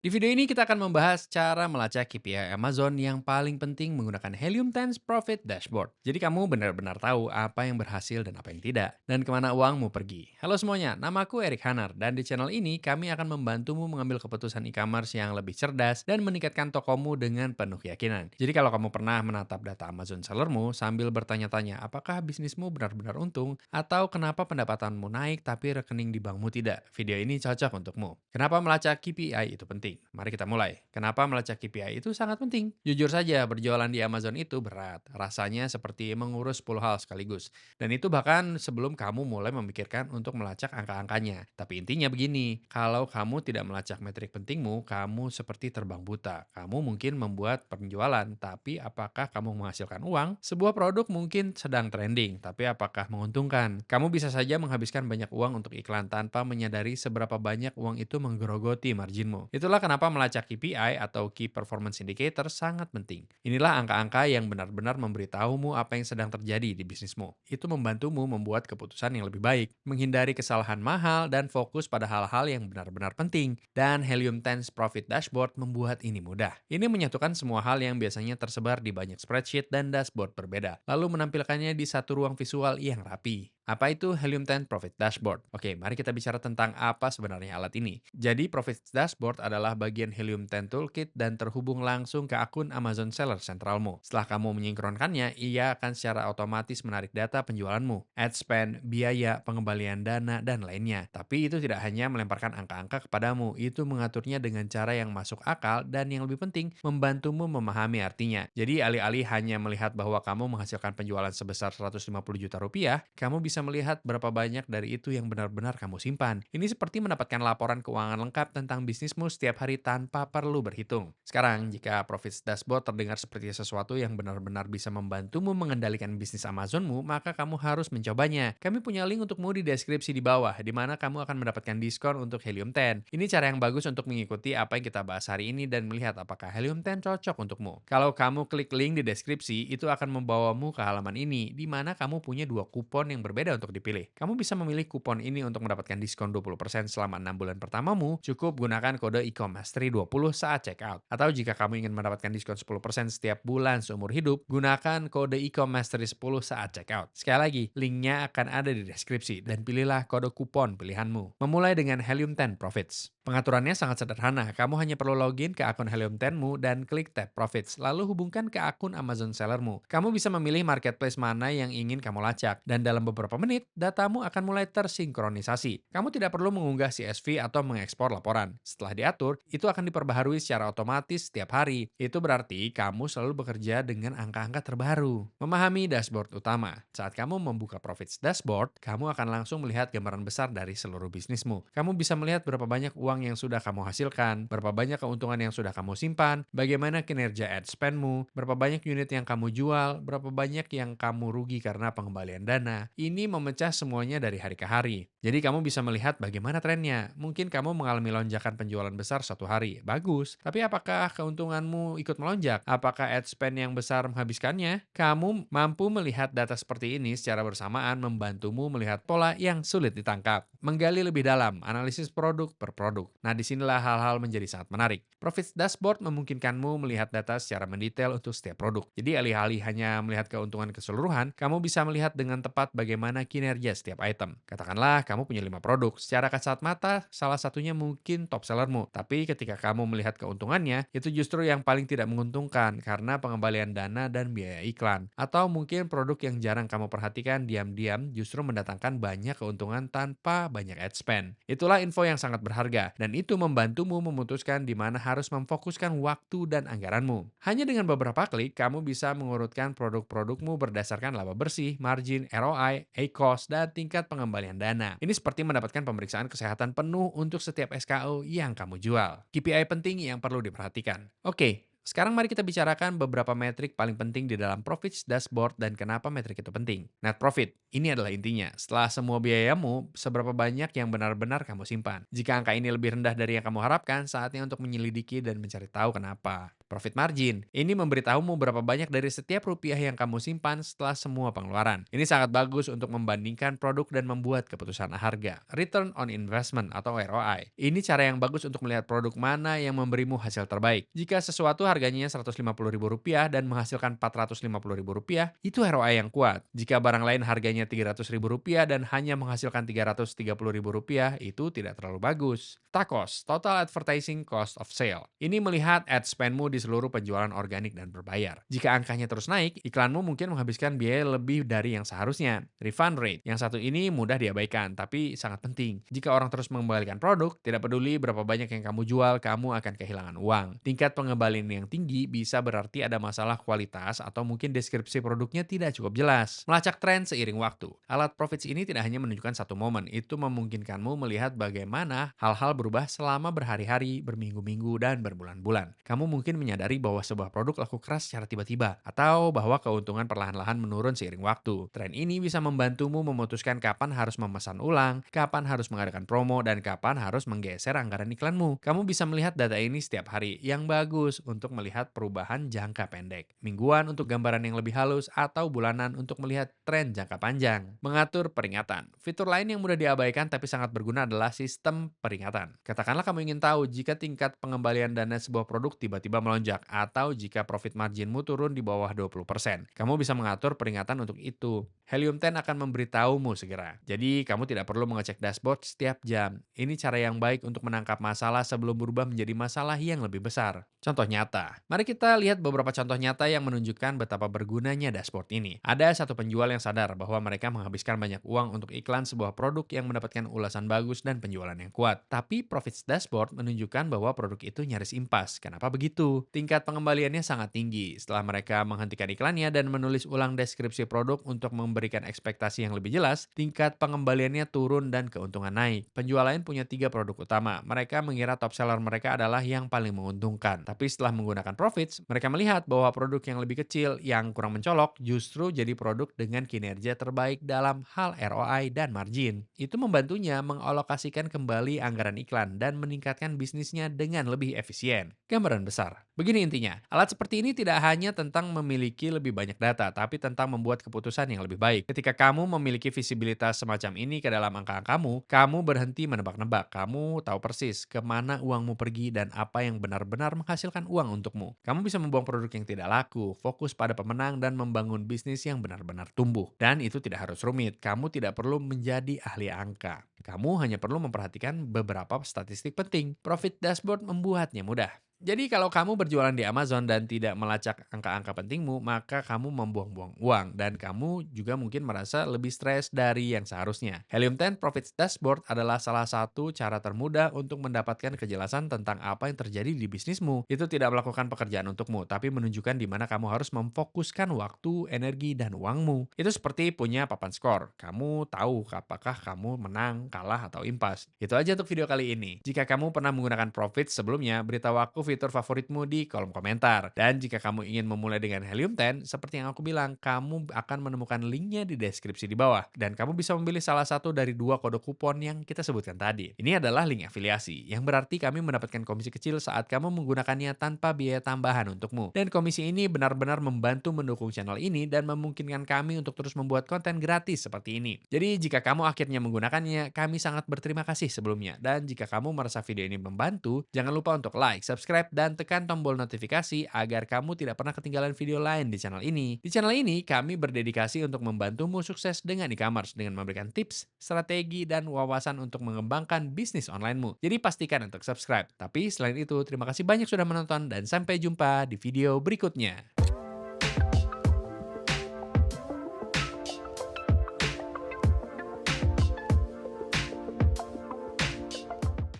Di video ini kita akan membahas cara melacak KPI Amazon yang paling penting menggunakan Helium 10 Profit Dashboard. Jadi kamu benar-benar tahu apa yang berhasil dan apa yang tidak, dan kemana uangmu pergi. Halo semuanya, nama aku Eric Hanar, dan di channel ini kami akan membantumu mengambil keputusan e-commerce yang lebih cerdas dan meningkatkan tokomu dengan penuh keyakinan. Jadi kalau kamu pernah menatap data Amazon sellermu sambil bertanya-tanya apakah bisnismu benar-benar untung, atau kenapa pendapatanmu naik tapi rekening di bankmu tidak, video ini cocok untukmu. Kenapa melacak KPI itu penting? Mari kita mulai. Kenapa melacak KPI itu sangat penting? Jujur saja, berjualan di Amazon itu berat. Rasanya seperti mengurus 10 hal sekaligus. Dan itu bahkan sebelum kamu mulai memikirkan untuk melacak angka-angkanya. Tapi intinya begini, kalau kamu tidak melacak metrik pentingmu, kamu seperti terbang buta. Kamu mungkin membuat penjualan, tapi apakah kamu menghasilkan uang? Sebuah produk mungkin sedang trending, tapi apakah menguntungkan? Kamu bisa saja menghabiskan banyak uang untuk iklan tanpa menyadari seberapa banyak uang itu menggerogoti marginmu. Itulah kenapa melacak KPI atau Key Performance Indicator sangat penting. Inilah angka-angka yang benar-benar memberitahumu apa yang sedang terjadi di bisnismu. Itu membantumu membuat keputusan yang lebih baik, menghindari kesalahan mahal, dan fokus pada hal-hal yang benar-benar penting. Dan Helium 10 Profit Dashboard membuat ini mudah. Ini menyatukan semua hal yang biasanya tersebar di banyak spreadsheet dan dashboard berbeda, lalu menampilkannya di satu ruang visual yang rapi. Apa itu Helium 10 Profit Dashboard? Oke, mari kita bicara tentang apa sebenarnya alat ini. Jadi, Profit Dashboard adalah bagian Helium 10 Toolkit dan terhubung langsung ke akun Amazon Seller sentralmu. Setelah kamu menyinkronkannya, ia akan secara otomatis menarik data penjualanmu, ad spend, biaya, pengembalian dana, dan lainnya. Tapi itu tidak hanya melemparkan angka-angka kepadamu, itu mengaturnya dengan cara yang masuk akal dan yang lebih penting, membantumu memahami artinya. Jadi, alih-alih hanya melihat bahwa kamu menghasilkan penjualan sebesar 150 juta rupiah, kamu bisa melihat berapa banyak dari itu yang benar-benar kamu simpan. Ini seperti mendapatkan laporan keuangan lengkap tentang bisnismu setiap hari tanpa perlu berhitung. Sekarang, jika Profits Dashboard terdengar seperti sesuatu yang benar-benar bisa membantumu mengendalikan bisnis Amazonmu, maka kamu harus mencobanya. Kami punya link untukmu di deskripsi di bawah, di mana kamu akan mendapatkan diskon untuk Helium 10. Ini cara yang bagus untuk mengikuti apa yang kita bahas hari ini dan melihat apakah Helium 10 cocok untukmu. Kalau kamu klik link di deskripsi, itu akan membawamu ke halaman ini, di mana kamu punya dua kupon yang berbeda untuk dipilih. Kamu bisa memilih kupon ini untuk mendapatkan diskon 20% selama 6 bulan pertamamu, cukup gunakan kode e-commerce 20 saat checkout. Atau jika kamu ingin mendapatkan diskon 10% setiap bulan seumur hidup, gunakan kode e-commerce 10 saat checkout. Sekali lagi, linknya akan ada di deskripsi dan pilihlah kode kupon pilihanmu. Memulai dengan Helium 10 Profits. Pengaturannya sangat sederhana, kamu hanya perlu login ke akun Helium 10mu dan klik tab Profits, lalu hubungkan ke akun Amazon Sellermu. Kamu bisa memilih marketplace mana yang ingin kamu lacak, dan dalam beberapa menit, datamu akan mulai tersinkronisasi. Kamu tidak perlu mengunggah CSV atau mengekspor laporan. Setelah diatur, itu akan diperbaharui secara otomatis setiap hari. Itu berarti kamu selalu bekerja dengan angka-angka terbaru. Memahami dashboard utama. Saat kamu membuka Profits Dashboard, kamu akan langsung melihat gambaran besar dari seluruh bisnismu. Kamu bisa melihat berapa banyak uang yang sudah kamu hasilkan, berapa banyak keuntungan yang sudah kamu simpan, bagaimana kinerja ad spendmu, berapa banyak unit yang kamu jual, berapa banyak yang kamu rugi karena pengembalian dana. Ini memecah semuanya dari hari ke hari. Jadi kamu bisa melihat bagaimana trennya. Mungkin kamu mengalami lonjakan penjualan besar satu hari. Bagus. Tapi apakah keuntunganmu ikut melonjak? Apakah ad spend yang besar menghabiskannya? Kamu mampu melihat data seperti ini secara bersamaan membantumu melihat pola yang sulit ditangkap. Menggali lebih dalam, analisis produk per produk. Nah, disinilah hal-hal menjadi sangat menarik. Profits Dashboard memungkinkanmu melihat data secara mendetail untuk setiap produk. Jadi alih-alih hanya melihat keuntungan keseluruhan, kamu bisa melihat dengan tepat bagaimana kinerja setiap item. Katakanlah kamu punya 5 produk. Secara kasat mata, salah satunya mungkin top sellermu. Tapi ketika kamu melihat keuntungannya, itu justru yang paling tidak menguntungkan karena pengembalian dana dan biaya iklan. Atau mungkin produk yang jarang kamu perhatikan diam-diam justru mendatangkan banyak keuntungan tanpa banyak ad spend. Itulah info yang sangat berharga, dan itu membantumu memutuskan di mana harus memfokuskan waktu dan anggaranmu. Hanya dengan beberapa klik, kamu bisa mengurutkan produk-produkmu berdasarkan laba bersih, margin, ROI, cost, dan tingkat pengembalian dana. Ini seperti mendapatkan pemeriksaan kesehatan penuh untuk setiap SKU yang kamu jual. KPI penting yang perlu diperhatikan. Oke, sekarang mari kita bicarakan beberapa metrik paling penting di dalam Profits Dashboard dan kenapa metrik itu penting. Net profit, ini adalah intinya. Setelah semua biayamu, seberapa banyak yang benar-benar kamu simpan. Jika angka ini lebih rendah dari yang kamu harapkan, saatnya untuk menyelidiki dan mencari tahu kenapa. Profit margin. Ini memberitahumu berapa banyak dari setiap rupiah yang kamu simpan setelah semua pengeluaran. Ini sangat bagus untuk membandingkan produk dan membuat keputusan harga. Return on investment atau ROI. Ini cara yang bagus untuk melihat produk mana yang memberimu hasil terbaik. Jika sesuatu harganya Rp150.000 dan menghasilkan Rp450.000, itu ROI yang kuat. Jika barang lain harganya Rp300.000 dan hanya menghasilkan Rp330.000, itu tidak terlalu bagus. TACOS, Total Advertising Cost of Sale. Ini melihat ad spendmu di seluruh penjualan organik dan berbayar. Jika angkanya terus naik, iklanmu mungkin menghabiskan biaya lebih dari yang seharusnya. Refund rate. Yang satu ini mudah diabaikan, tapi sangat penting. Jika orang terus mengembalikan produk, tidak peduli berapa banyak yang kamu jual, kamu akan kehilangan uang. Tingkat pengembalian yang tinggi bisa berarti ada masalah kualitas atau mungkin deskripsi produknya tidak cukup jelas. Melacak tren seiring waktu. Alat profits ini tidak hanya menunjukkan satu momen, itu memungkinkanmu melihat bagaimana hal-hal berubah selama berhari-hari, berminggu-minggu, dan berbulan-bulan. Kamu mungkin menyadari bahwa sebuah produk laku keras secara tiba-tiba, atau bahwa keuntungan perlahan-lahan menurun seiring waktu. Tren ini bisa membantumu memutuskan kapan harus memesan ulang, kapan harus mengadakan promo, dan kapan harus menggeser anggaran iklanmu. Kamu bisa melihat data ini setiap hari, yang bagus untuk melihat perubahan jangka pendek, mingguan untuk gambaran yang lebih halus, atau bulanan untuk melihat tren jangka panjang. Mengatur peringatan. Fitur lain yang mudah diabaikan tapi sangat berguna adalah sistem peringatan. Katakanlah kamu ingin tahu jika tingkat pengembalian dana sebuah produk tiba-tiba melonjak atau jika profit marginmu turun di bawah 20%. Kamu bisa mengatur peringatan untuk itu. Helium 10 akan memberitahumu segera. Jadi, kamu tidak perlu mengecek dashboard setiap jam. Ini cara yang baik untuk menangkap masalah sebelum berubah menjadi masalah yang lebih besar. Contoh nyata. Mari kita lihat beberapa contoh nyata yang menunjukkan betapa bergunanya dashboard ini. Ada satu penjual yang sadar bahwa mereka menghabiskan banyak uang untuk iklan sebuah produk yang mendapatkan ulasan bagus dan penjualan yang kuat. Tapi Profits Dashboard menunjukkan bahwa produk itu nyaris impas. Kenapa begitu? Tingkat pengembaliannya sangat tinggi. Setelah mereka menghentikan iklannya dan menulis ulang deskripsi produk untuk memberikan ekspektasi yang lebih jelas, tingkat pengembaliannya turun dan keuntungan naik. Penjual lain punya 3 produk utama. Mereka mengira top seller mereka adalah yang paling menguntungkan. Tapi setelah menggunakan Profits, mereka melihat bahwa produk yang lebih kecil, yang kurang mencolok, justru jadi produk dengan kinerja terbaik dalam hal ROI dan margin. Itu membantunya mengalokasikan kembali anggaran iklan dan meningkatkan bisnisnya dengan lebih efisien. Gambaran besar. Begini intinya, alat seperti ini tidak hanya tentang memiliki lebih banyak data, tapi tentang membuat keputusan yang lebih baik. Ketika kamu memiliki visibilitas semacam ini ke dalam angka-angkamu, kamu berhenti menebak-nebak. Kamu tahu persis kemana uangmu pergi dan apa yang benar-benar menghasilkan uang untukmu. Kamu bisa membuang produk yang tidak laku, fokus pada pemenang, dan membangun bisnis yang benar-benar tumbuh. Dan itu tidak harus rumit. Kamu tidak perlu menjadi ahli angka. Kamu hanya perlu memperhatikan beberapa statistik penting. Profit Dashboard membuatnya mudah. Jadi kalau kamu berjualan di Amazon dan tidak melacak angka-angka pentingmu, maka kamu membuang-buang uang dan kamu juga mungkin merasa lebih stres dari yang seharusnya. Helium 10 Profits Dashboard adalah salah satu cara termudah untuk mendapatkan kejelasan tentang apa yang terjadi di bisnismu. Itu tidak melakukan pekerjaan untukmu, tapi menunjukkan di mana kamu harus memfokuskan waktu, energi, dan uangmu. Itu seperti punya papan skor. Kamu tahu apakah kamu menang, kalah, atau impas. Itu aja untuk video kali ini. Jika kamu pernah menggunakan Profits sebelumnya, beritahu aku fitur favoritmu di kolom komentar. Dan jika kamu ingin memulai dengan Helium 10, seperti yang aku bilang, kamu akan menemukan linknya di deskripsi di bawah. Dan kamu bisa memilih salah satu dari 2 kode kupon yang kita sebutkan tadi. Ini adalah link afiliasi, yang berarti kami mendapatkan komisi kecil saat kamu menggunakannya tanpa biaya tambahan untukmu. Dan komisi ini benar-benar membantu mendukung channel ini dan memungkinkan kami untuk terus membuat konten gratis seperti ini. Jadi jika kamu akhirnya menggunakannya, kami sangat berterima kasih sebelumnya. Dan jika kamu merasa video ini membantu, jangan lupa untuk like, subscribe, dan tekan tombol notifikasi agar kamu tidak pernah ketinggalan video lain di channel ini. Di channel ini, kami berdedikasi untuk membantumu sukses dengan e-commerce dengan memberikan tips, strategi, dan wawasan untuk mengembangkan bisnis onlinemu. Jadi pastikan untuk subscribe. Tapi selain itu, terima kasih banyak sudah menonton dan sampai jumpa di video berikutnya.